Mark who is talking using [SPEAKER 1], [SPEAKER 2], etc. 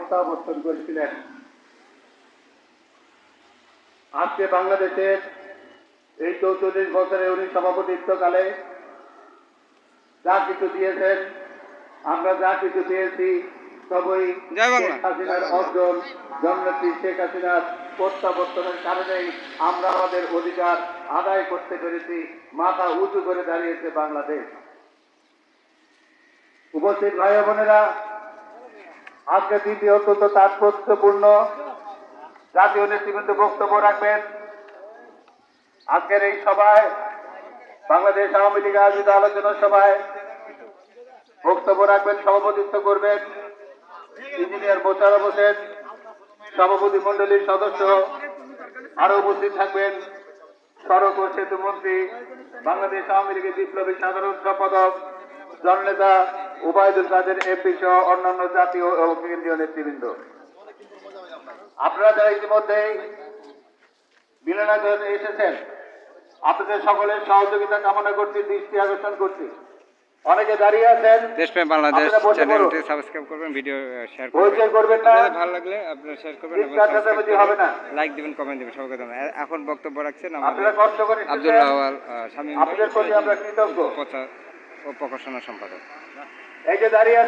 [SPEAKER 1] প্রত্যাবর্তন করেছিলেন। আজকে বাংলাদেশের এই ৪৪ বছরে উনি সভাপতিত্বকালে যা কিছু দিয়েছেন, আমরা যা কিছু পেয়েছি সবই শেখ হাসিনার অর্জন। জননেত্রী শেখ হাসিনার প্রত্যাবর্তনের কারণেই আমরা আমাদের অধিকার আদায় করতে পেরেছি। মাথা উঁচু করে দাঁড়িয়েছে বাংলাদেশ। উপস্থিত ভাই বোনেরা, আজকে দ্বিতীয় অত্যন্ত তাৎপর্যপূর্ণ জাতীয় নেতৃবৃন্দ বক্তব্য রাখবেন। আজকের এই সভায় বাংলাদেশ আওয়ামী লীগ আয়োজিত আলোচনা সভায় বক্তব্য রাখবেন, সভাপতিত্ব করবেন ইঞ্জিনিয়ার মোশাররফ হোসেন, সভাপতি মন্ডলীর সদস্য। আরো উপস্থিত থাকবেন সড়ক ও সেতু মন্ত্রী, বাংলাদেশ আওয়ামী লীগের বিপ্লবী সাধারণ সম্পাদক জননেতা ওবায়দুল কাদের এমপি সহ অন্যান্য জাতীয় ও কেন্দ্রীয় নেতৃবৃন্দ। আপনারা যারা ইতিমধ্যেই মিলনায়তনে এসেছেন, আপনাদের সকলের সহযোগিতা কামনা করছি, দৃষ্টি আকর্ষণ করছি। অনেকে দাঁড়িয়ে আছেন,
[SPEAKER 2] দেশপ্রেম বাংলাদেশ চ্যানেলটি সাবস্ক্রাইব করবেন, ভিডিও শেয়ার
[SPEAKER 1] করবেন না,
[SPEAKER 2] ভালো লাগলে আপনারা শেয়ার করবেন এবং
[SPEAKER 1] হবে না,
[SPEAKER 2] লাইক দিবেন, কমেন্ট দিবেন। সবাইকে ধন্যবাদ। এখন বক্তব্য রাখছেন
[SPEAKER 1] আপনারা কষ্ট করে
[SPEAKER 2] আব্দুল আওয়াল শামীম,
[SPEAKER 1] আপনাদের প্রতি আমরা কৃতজ্ঞ,
[SPEAKER 2] ও প্রকাশনা সম্পাদক।
[SPEAKER 1] এই যে দাঁড়িয়ে আছেন